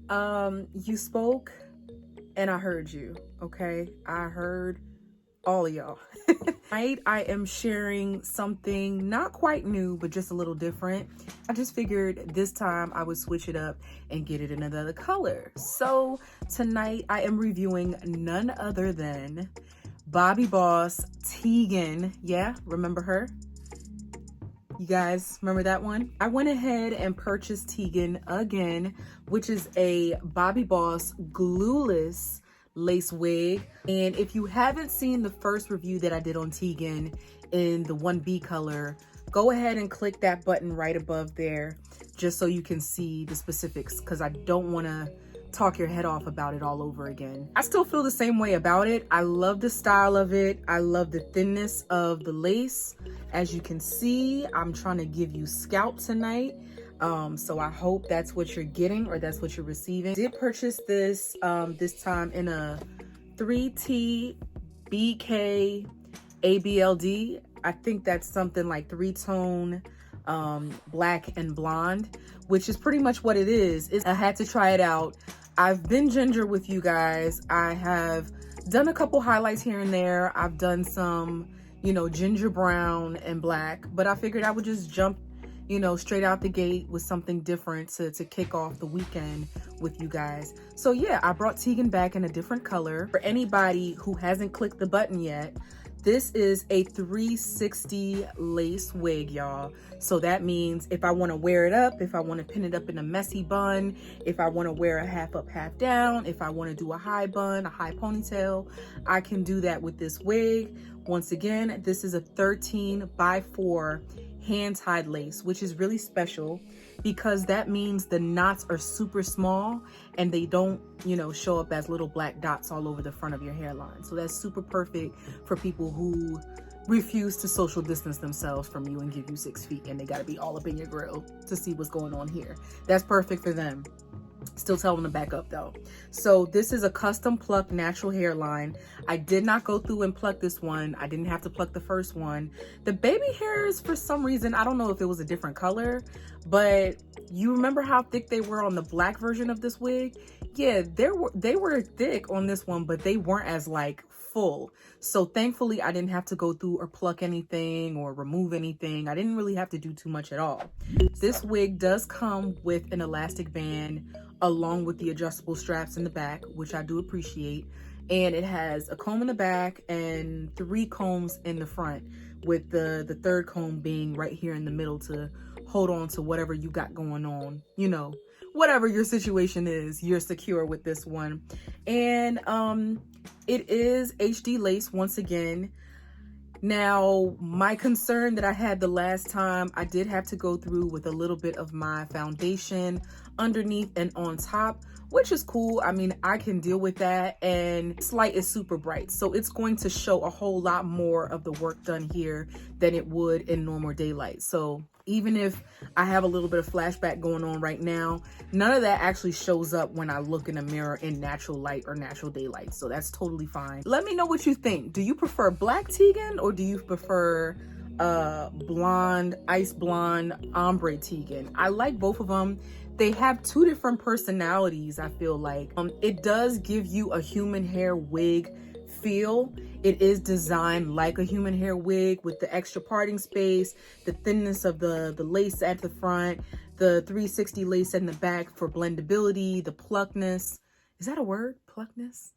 you spoke and I heard you, okay? I heard all of y'all. Tonight I am sharing something not quite new, but just a little different. I just figured this time I would switch it up and get it in another color. So tonight I am reviewing none other than Bobbi Boss Teagan. Yeah, remember her? You guys remember that one? I went ahead and purchased Teagan again, which is a Bobbi Boss glueless lace wig. And if you haven't seen the first review that I did on Teagan in the 1B color, go ahead and click that button right above there just so you can see the specifics, because I don't want to talk your head off about it all over again. I still feel the same way about it. I love the style of it. I love the thinness of the lace. As you can see, I'm trying to give you scalp tonight. So I hope that's what you're getting, or that's what you're receiving. I did purchase this this time in a 3T BK ABLD. I think that's something like 3-tone black and blonde, which is pretty much what it is. I had to try it out. I've been ginger with you guys. I have done a couple highlights here and there. I've done some, you know, ginger brown and black, but I figured I would just jump, you know, straight out the gate with something different to kick off the weekend with you guys. So yeah, I brought Teagan back in a different color. For anybody who hasn't clicked the button yet, this is a 360 lace wig, y'all. So that means if I want to wear it up, if I want to pin it up in a messy bun, if I want to wear a half up, half down, if I want to do a high bun, a high ponytail, I can do that with this wig. Once again, this is a 13x4 hand-tied lace, which is really special because that means the knots are super small and they don't, you know, show up as little black dots all over the front of your hairline. So that's super perfect for people who refuse to social distance themselves from you and give you 6 feet, and they got to be all up in your grill to see what's going on here. That's perfect for them. Still tell them to back up though. So this is a custom plucked natural hairline. I did not go through and pluck this one. I didn't have to pluck the first one. The baby hairs, for some reason, I don't know if it was a different color, but you remember how thick they were on the black version of this wig? Yeah, they were thick on this one, but they weren't as like full. So thankfully I didn't have to go through or pluck anything or remove anything. I didn't really have to do too much at all. This wig does come with an elastic band along with the adjustable straps in the back, which I do appreciate. And it has a comb in the back and 3 combs in the front, with the third comb being right here in the middle to hold on to whatever you got going on. You know, whatever your situation is, you're secure with this one. And it is HD lace once again. Now, my concern that I had the last time, I did have to go through with a little bit of my foundation underneath and on top, which is cool. I mean, I can deal with that. And this light is super bright, so it's going to show a whole lot more of the work done here than it would in normal daylight. So even if I have a little bit of flashback going on right now, none of that actually shows up when I look in a mirror in natural light or natural daylight. So that's totally fine. Let me know what you think. Do you prefer black Teagan, or do you prefer blonde, ice blonde, ombre Teagan? I like both of them. They have 2 different personalities, I feel like. It does give you a human hair wig feel. It is designed like a human hair wig with the extra parting space, the thinness of the lace at the front, the 360 lace in the back for blendability, the pluckness. Is that a word? Pluckness?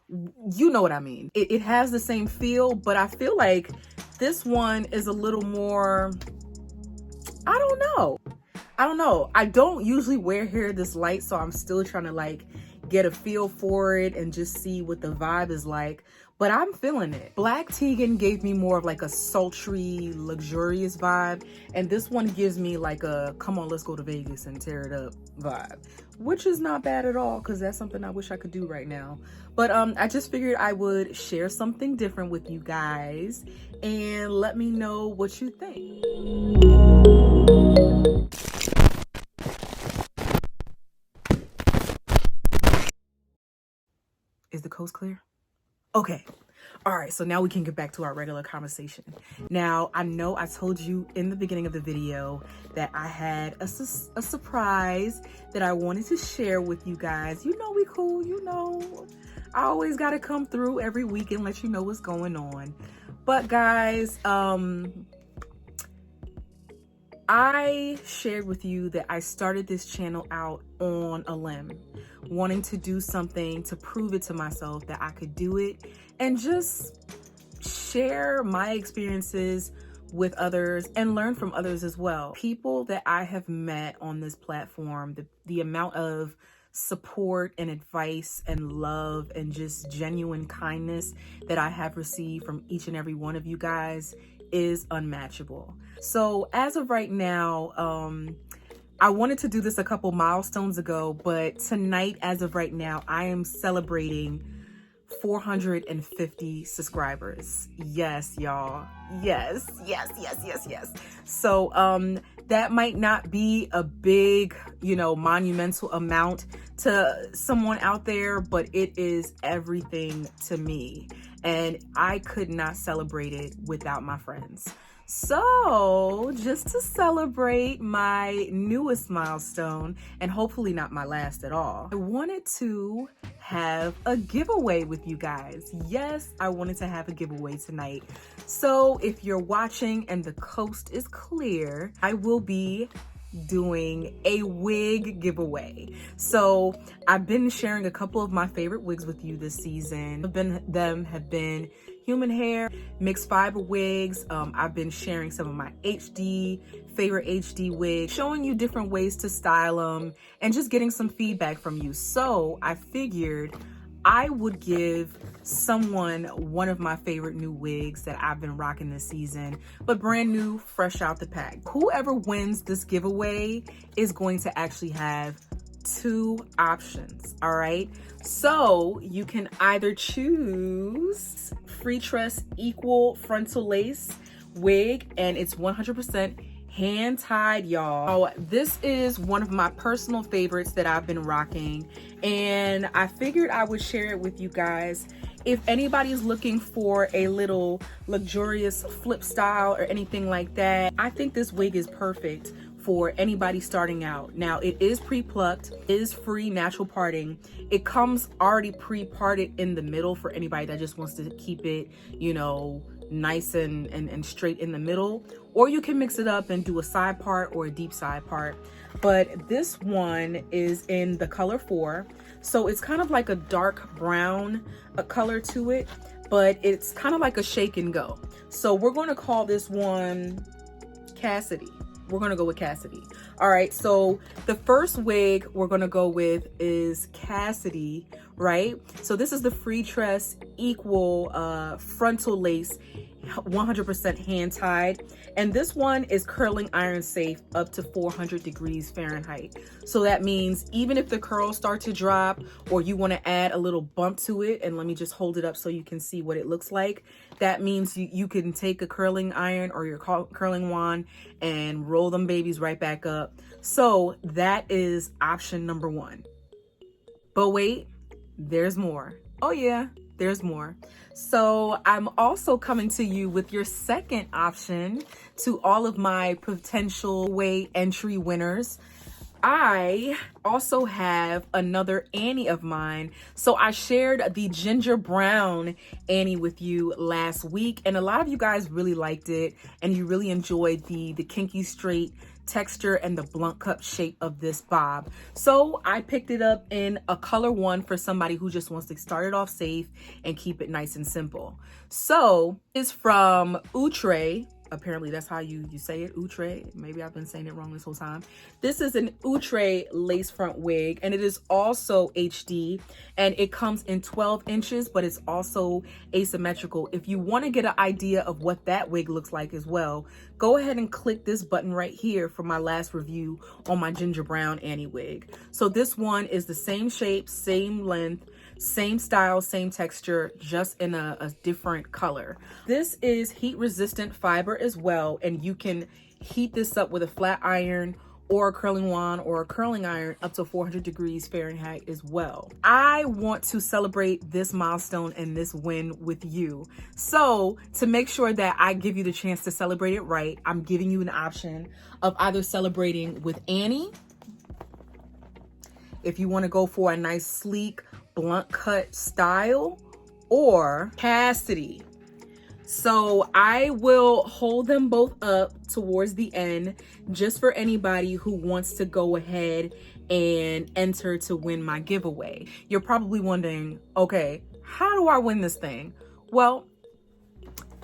You know what I mean. It has the same feel, but I feel like this one is a little more, I don't know. I don't usually wear hair this light, so I'm still trying to like get a feel for it and just see what the vibe is like, but I'm feeling it. Black Teagan gave me more of like a sultry, luxurious vibe, and this one gives me like a come on, let's go to Vegas and tear it up vibe, which is not bad at all, because that's something I wish I could do right now. But I just figured I would share something different with you guys and let me know what you think. Is the coast clear? Okay. All right, so now we can get back to our regular conversation. Now, I know I told you in the beginning of the video that I had a surprise that I wanted to share with you guys. You know we cool, you know. I always got to come through every week and let you know what's going on. But guys, I shared with you that I started this channel out on a limb, wanting to do something to prove it to myself that I could do it and just share my experiences with others and learn from others as well. People that I have met on this platform, the amount of support and advice and love and just genuine kindness that I have received from each and every one of you guys is unmatchable. So as of right now, I wanted to do this a couple milestones ago, but tonight, as of right now, I am celebrating 450 subscribers. Yes, y'all. Yes. So that might not be a big, monumental amount to someone out there, but it is everything to me. And I could not celebrate it without my friends. So just to celebrate my newest milestone, and hopefully not my last at all, I wanted to have a giveaway with you guys. Yes, I wanted to have a giveaway tonight. So if you're watching and the coast is clear, I will be doing a wig giveaway. So I've been sharing a couple of my favorite wigs with you this season. Them have been human hair, mixed fiber wigs. I've been sharing some of my favorite HD wigs, showing you different ways to style them and just getting some feedback from you. So I figured I would give someone one of my favorite new wigs that I've been rocking this season, but brand new, fresh out the pack. Whoever wins this giveaway is going to actually have 2 options, all right? So you can either choose FREETRESS equal frontal lace wig, and it's 100% hand tied, y'all. This is one of my personal favorites that I've been rocking, and I figured I would share it with you guys. If anybody's looking for a little luxurious flip style or anything like that, I think this wig is perfect for anybody starting out. Now, it is pre-plucked, is free natural parting. It comes already pre-parted in the middle for anybody that just wants to keep it, nice and straight in the middle, or you can mix it up and do a side part or a deep side part. But this one is in the color 4, so it's kind of like a dark brown color to it, but it's kind of like a shake and go. So we're going to call this one Cassidy. We're going to go with Cassidy. All right, so the first wig we're going to go with is Cassidy, right? So this is the FREETRESS equal frontal lace, 100% hand tied, and this one is curling iron safe up to 400 degrees Fahrenheit. So that means even if the curls start to drop or you want to add a little bump to it, and let me just hold it up so you can see what it looks like, that means you can take a curling iron or your curling wand and roll them babies right back up. So that is option number 1. But wait, there's more. Oh yeah, there's more. So I'm also coming to you with your second option to all of my potential way entry winners. I also have another Annie of mine. So I shared the ginger brown Annie with you last week, and a lot of you guys really liked it and you really enjoyed the kinky straight texture and the blunt cut shape of this bob. So I picked it up in a color 1 for somebody who just wants to start it off safe and keep it nice and simple. So it's from OUTRE. Apparently that's how you say it, OUTRE. Maybe I've been saying it wrong this whole time. This is an OUTRE lace front wig, and it is also HD, and it comes in 12 inches, but it's also asymmetrical. If you want to get an idea of what that wig looks like as well, go ahead and click this button right here for my last review on my ginger brown Annie wig. So this one is the same shape, same length, same style, same texture, just in a different color. This is heat resistant fiber as well, and you can heat this up with a flat iron or a curling wand or a curling iron up to 400 degrees Fahrenheit as well. I want to celebrate this milestone and this win with you. So to make sure that I give you the chance to celebrate it right, I'm giving you an option of either celebrating with Annie, if you want to go for a nice sleek blunt cut style, or Cassidy. So I will hold them both up towards the end just for anybody who wants to go ahead and enter to win my giveaway. You're probably wondering, okay, how do I win this thing? Well,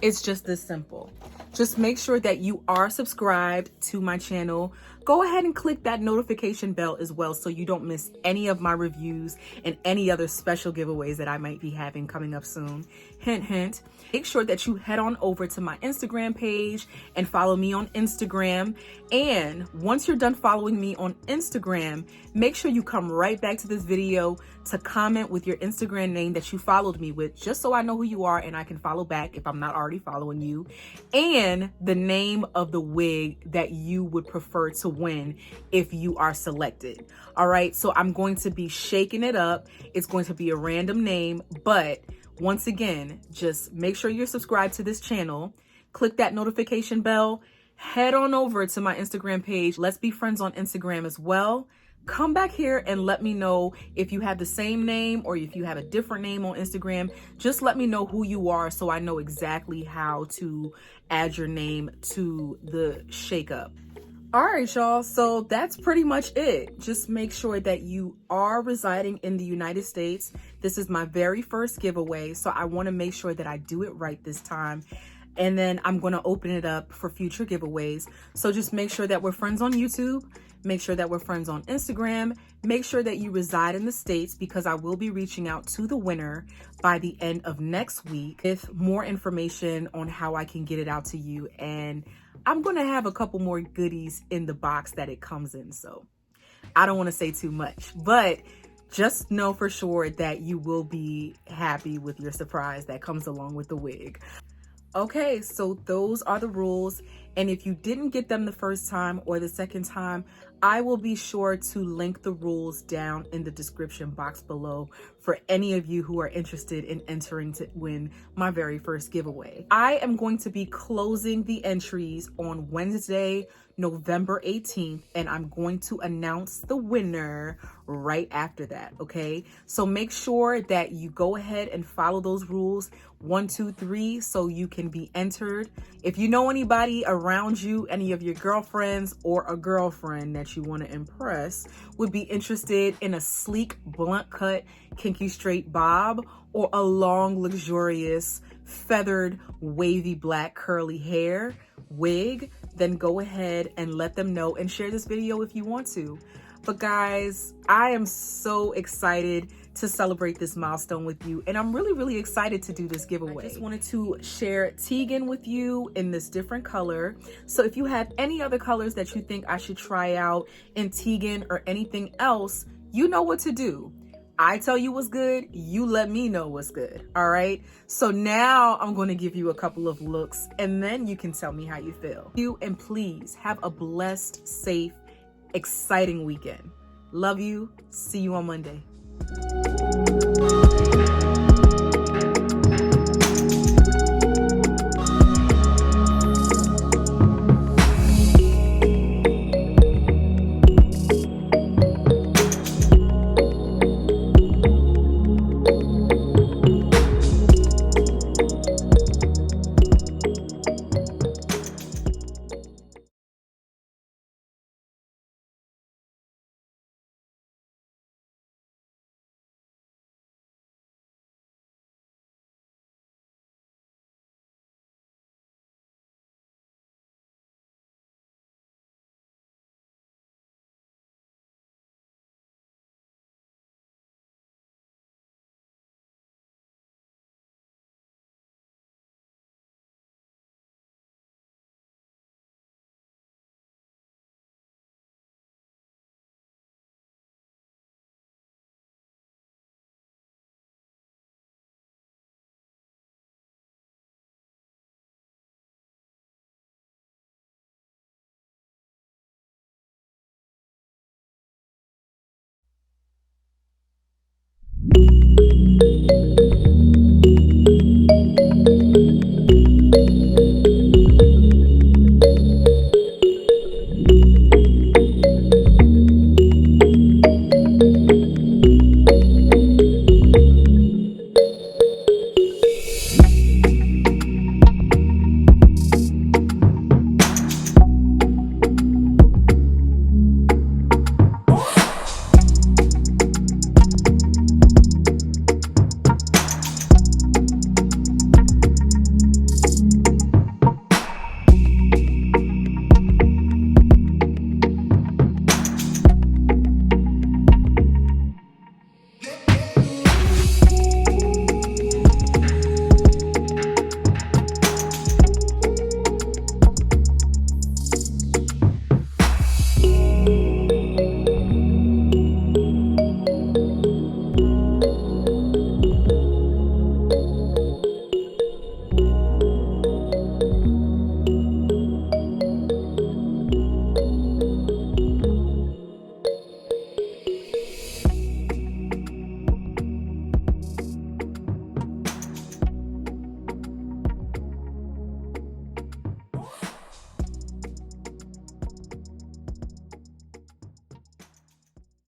it's just this simple. Just make sure that you are subscribed to my channel. Go ahead and click that notification bell as well so you don't miss any of my reviews and any other special giveaways that I might be having coming up soon. Hint, hint. Make sure that you head on over to my Instagram page and follow me on Instagram. And once you're done following me on Instagram, make sure you come right back to this video to comment with your Instagram name that you followed me with, just so I know who you are and I can follow back if I'm not already following you, and the name of the wig that you would prefer to win if you are selected. All right, so I'm going to be shaking it up. It's going to be a random name, but once again, just make sure you're subscribed to this channel, click that notification bell, head on over to my Instagram page. Let's be friends on Instagram as well. Come back here and let me know if you have the same name or if you have a different name on Instagram. Just let me know who you are so I know exactly how to add your name to the shakeup. All right, y'all. So that's pretty much it. Just make sure that you are residing in the United States. This is my very first giveaway, so I want to make sure that I do it right this time. And then I'm going to open it up for future giveaways. So just make sure that we're friends on YouTube. Make sure that we're friends on Instagram. Make sure that you reside in the States, because I will be reaching out to the winner by the end of next week with more information on how I can get it out to you. And I'm going to have a couple more goodies in the box that it comes in. So I don't want to say too much, but just know for sure that you will be happy with your surprise that comes along with the wig. Okay, so those are the rules. And if you didn't get them the first time or the second time, I will be sure to link the rules down in the description box below for any of you who are interested in entering to win my very first giveaway. I am going to be closing the entries on Wednesday, November 18th, and I'm going to announce the winner right after that, okay? So make sure that you go ahead and follow those rules 1, 2, 3 so you can be entered. If you know anybody around you, any of your girlfriends or a girlfriend that you want to impress would be interested in a sleek blunt cut kinky straight bob or a long luxurious feathered wavy black curly hair wig, then go ahead and let them know and share this video if you want to. But guys, I am so excited to celebrate this milestone with you, and I'm really excited to do this giveaway. I just wanted to share Teagan with you in this different color. So if you have any other colors that you think I should try out in Teagan or anything else, you know what to do. I tell you what's good, you let me know what's good, all right? So now I'm going to give you a couple of looks, and then you can tell me how you feel. And please have a blessed, safe, exciting weekend. Love you. See you on Monday.